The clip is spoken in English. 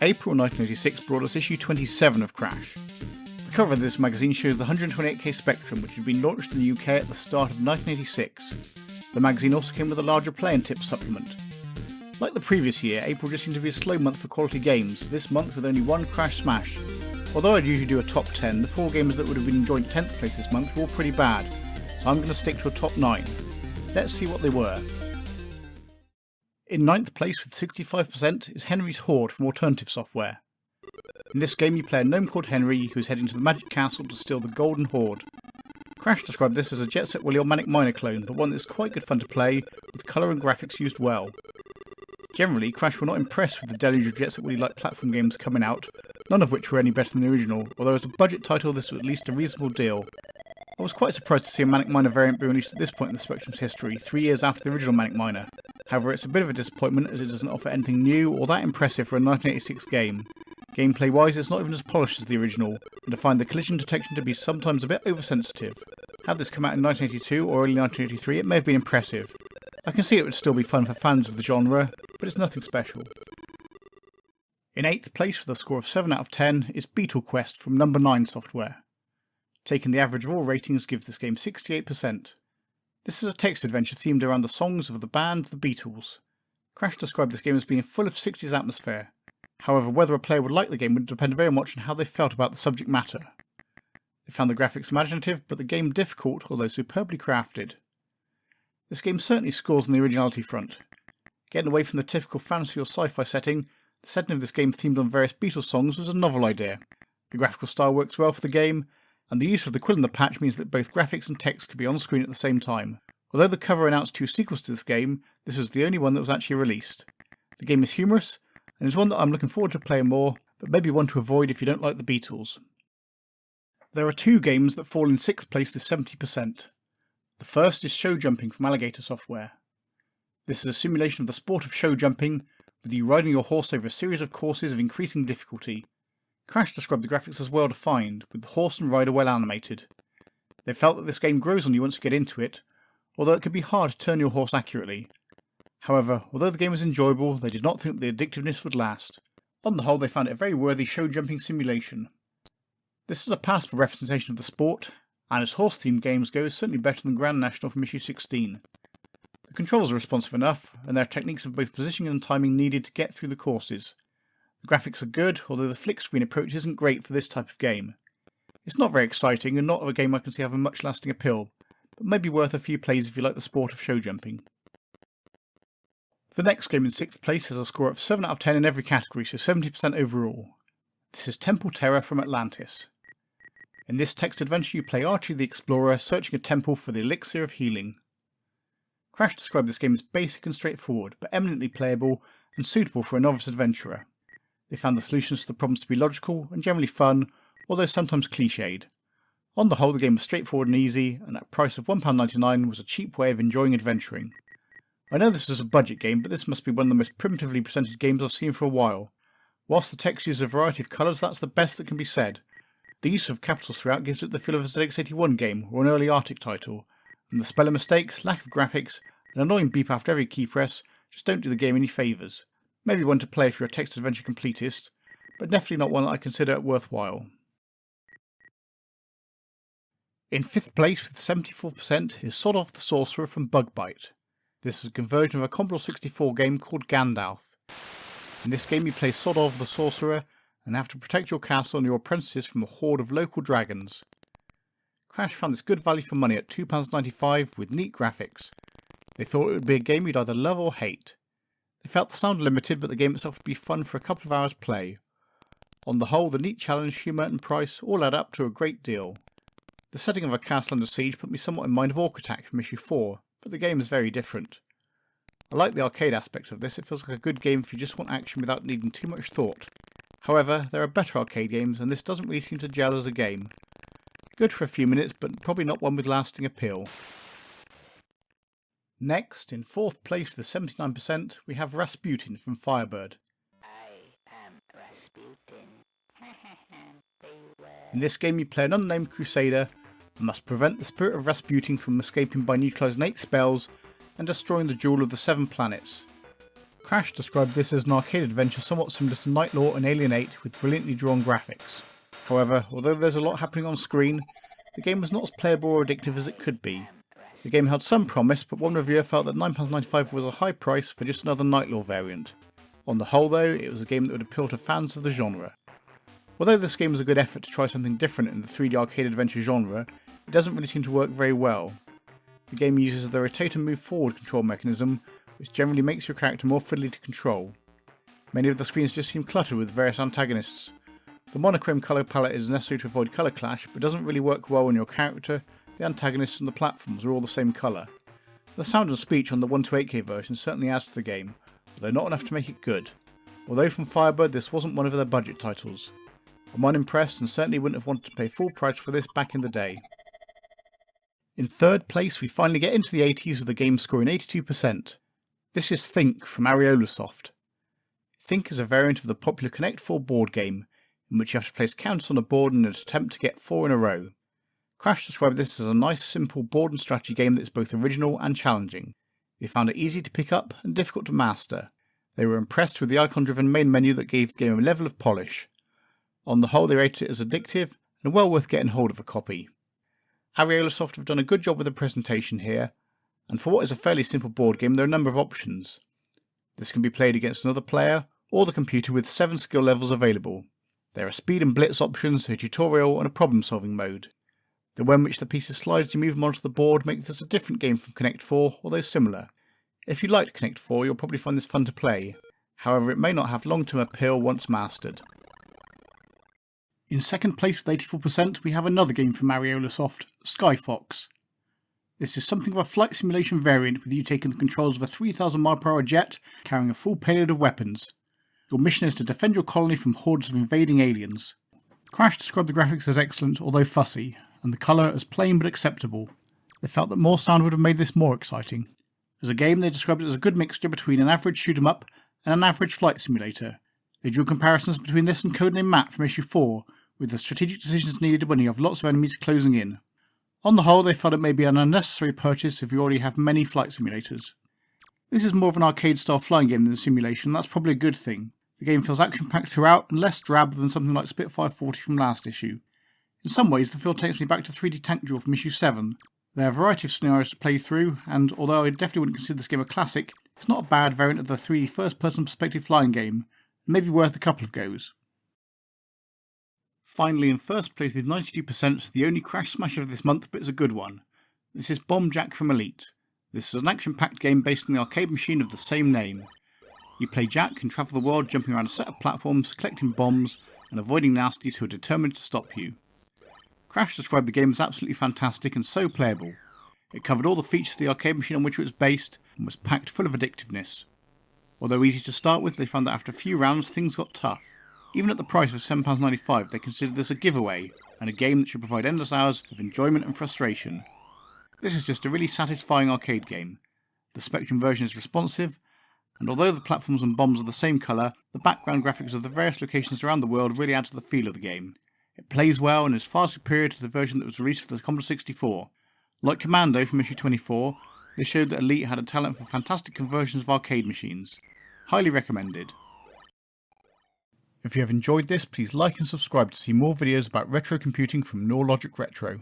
April 1986 brought us issue 27 of Crash. The cover of this magazine shows the 128K Spectrum, which had been launched in the UK at the start of 1986. The magazine also came with a larger play and tips supplement. Like the previous year, April just seemed to be a slow month for quality games, this month with only one Crash smash. Although I'd usually do a top 10, the 4 games that would have been in joint 10th place this month were all pretty bad, so I'm going to stick to a top 9. Let's see what they were. In 9th place with 65% is Henry's Horde from Alternative Software. In this game you play a gnome called Henry who is heading to the Magic Castle to steal the Golden Horde. Crash described this as a Jet Set Willy or Manic Miner clone, but one that's quite good fun to play, with colour and graphics used well. Generally, Crash were not impressed with the deluge of Jet Set Willy-like platform games coming out, none of which were any better than the original, although as a budget title this was at least a reasonable deal. I was quite surprised to see a Manic Miner variant be released at this point in the Spectrum's history, 3 years after the original Manic Miner. However, it's a bit of a disappointment as it doesn't offer anything new or that impressive for a 1986 game. Gameplay-wise, it's not even as polished as the original, and I find the collision detection to be sometimes a bit oversensitive. Had this come out in 1982 or early 1983, it may have been impressive. I can see it would still be fun for fans of the genre, but it's nothing special. In 8th place with a score of 7 out of 10 is Beetle Quest from No. 9 Software. Taking the average of all ratings gives this game 68%. This is a text adventure themed around the songs of the band The Beatles. Crash described this game as being full of 60s atmosphere. However, whether a player would like the game would depend very much on how they felt about the subject matter. They found the graphics imaginative, but the game difficult, although superbly crafted. This game certainly scores on the originality front. Getting away from the typical fantasy or sci-fi setting, the setting of this game themed on various Beatles songs was a novel idea. The graphical style works well for the game, and the use of the quill in the patch means that both graphics and text could be on screen at the same time. Although the cover announced 2 sequels to this game, this was the only one that was actually released. The game is humorous, and is one that I'm looking forward to playing more, but maybe one to avoid if you don't like the Beatles. There are 2 games that fall in 6th place with 70%. The first is Show Jumping from Alligator Software. This is a simulation of the sport of show jumping, with you riding your horse over a series of courses of increasing difficulty. Crash described the graphics as well defined, with the horse and rider well animated. They felt that this game grows on you once you get into it, although it could be hard to turn your horse accurately. However, although the game was enjoyable, they did not think the addictiveness would last. On the whole, they found it a very worthy show jumping simulation. This is a passable representation of the sport, and as horse-themed games go, is certainly better than Grand National from issue 16. The controls are responsive enough, and there are techniques of both positioning and timing needed to get through the courses. The graphics are good, although the flick screen approach isn't great for this type of game. It's not very exciting, and not a game I can see having much lasting appeal, but may be worth a few plays if you like the sport of show jumping. The next game in 6th place has a score of 7 out of 10 in every category, so 70% overall. This is Temple Terror from Atlantis. In this text adventure you play Archie the Explorer searching a temple for the elixir of healing. Crash described this game as basic and straightforward, but eminently playable and suitable for a novice adventurer. They found the solutions to the problems to be logical and generally fun, although sometimes cliched. On the whole, the game was straightforward and easy, and at a price of £1.99 was a cheap way of enjoying adventuring. I know this is a budget game, but this must be one of the most primitively presented games I've seen for a while. Whilst the text uses a variety of colours, that's the best that can be said. The use of capitals throughout gives it the feel of a ZX81 game or an early Arctic title, and the spelling mistakes, lack of graphics, and annoying beep after every key press just don't do the game any favours. Maybe one to play if you're a text adventure completist, but definitely not one that I consider worthwhile. In 5th place with 74% is Sod Off the Sorcerer from Bug Bite. This is a conversion of a Commodore 64 game called Gandalf. In this game you play Sod Off the Sorcerer and have to protect your castle and your apprentices from a horde of local dragons. Crash found this good value for money at £2.95 with neat graphics. They thought it would be a game you'd either love or hate. They felt the sound limited, but the game itself would be fun for a couple of hours play. On the whole, the neat challenge, humour and price all add up to a great deal. The setting of a castle under siege put me somewhat in mind of Orc Attack from issue 4, but the game is very different. I like the arcade aspects of this, it feels like a good game if you just want action without needing too much thought. However, there are better arcade games, and this doesn't really seem to gel as a game. Good for a few minutes, but probably not one with lasting appeal. Next, in 4th place with 79%, we have Rasputin from Firebird. I am Rasputin. In this game you play an unnamed crusader and must prevent the spirit of Rasputin from escaping by neutralising 8 spells and destroying the Jewel of the 7 planets. Crash described this as an arcade adventure somewhat similar to Night Law and Alien 8 with brilliantly drawn graphics. However, although there's a lot happening on screen, the game was not as playable or addictive as it could be. The game held some promise, but one reviewer felt that £9.95 was a high price for just another Night Law variant. On the whole though, it was a game that would appeal to fans of the genre. Although this game was a good effort to try something different in the 3D arcade adventure genre, it doesn't really seem to work very well. The game uses the rotate and move forward control mechanism, which generally makes your character more fiddly to control. Many of the screens just seem cluttered with various antagonists. The monochrome colour palette is necessary to avoid colour clash, but doesn't really work well when your character, the antagonists and the platforms are all the same colour. The sound and speech on the 128K version certainly adds to the game, although not enough to make it good. Although from Firebird this wasn't one of their budget titles. I'm unimpressed and certainly wouldn't have wanted to pay full price for this back in the day. In third place we finally get into the 80s with the game scoring 82%. This is Think from Ariolasoft. Think is a variant of the popular Connect 4 board game, in which you have to place counters on a board in an attempt to get 4 in a row. Crash described this as a nice simple board and strategy game that is both original and challenging. They found it easy to pick up and difficult to master. They were impressed with the icon-driven main menu that gave the game a level of polish. On the whole they rated it as addictive and well worth getting hold of a copy. Ariolasoft have done a good job with the presentation here, and for what is a fairly simple board game there are a number of options. This can be played against another player or the computer with 7 skill levels available. There are speed and blitz options, a tutorial and a problem solving mode. The way in which the pieces slide as you move them onto the board makes this a different game from Connect 4, although similar. If you liked Connect 4 you'll probably find this fun to play, however it may not have long-term appeal once mastered. In second place with 84% we have another game from Ariolasoft, Skyfox. This is something of a flight simulation variant with you taking the controls of a 3,000 mph jet carrying a full payload of weapons. Your mission is to defend your colony from hordes of invading aliens. Crash described the graphics as excellent although fussy, and the colour as plain but acceptable. They felt that more sound would have made this more exciting. As a game they described it as a good mixture between an average shoot 'em up and an average flight simulator. They drew comparisons between this and Codename Matt from issue 4, with the strategic decisions needed when you have lots of enemies closing in. On the whole they felt it may be an unnecessary purchase if you already have many flight simulators. This is more of an arcade style flying game than a simulation, and that's probably a good thing. The game feels action packed throughout and less drab than something like Spitfire 40 from last issue. In some ways the feel takes me back to 3D Tank Duel from issue 7. There are a variety of scenarios to play through, and although I definitely wouldn't consider this game a classic, it's not a bad variant of the 3D first person perspective flying game, and maybe worth a couple of goes. Finally, in first place with 92%, the only Crash smasher of this month, but it's a good one. This is Bomb Jack from Elite. This is an action-packed game based on the arcade machine of the same name. You play Jack and travel the world jumping around a set of platforms, collecting bombs, and avoiding nasties who are determined to stop you. Crash described the game as absolutely fantastic and so playable. It covered all the features of the arcade machine on which it was based, and was packed full of addictiveness. Although easy to start with, they found that after a few rounds things got tough. Even at the price of £7.95 they considered this a giveaway, and a game that should provide endless hours of enjoyment and frustration. This is just a really satisfying arcade game. The Spectrum version is responsive, and although the platforms and bombs are the same colour, the background graphics of the various locations around the world really add to the feel of the game. It plays well and is far superior to the version that was released for the Commodore 64. Like Commando from issue 24, this showed that Elite had a talent for fantastic conversions of arcade machines. Highly recommended. If you have enjoyed this, please like and subscribe to see more videos about retro computing from Norlogic Retro.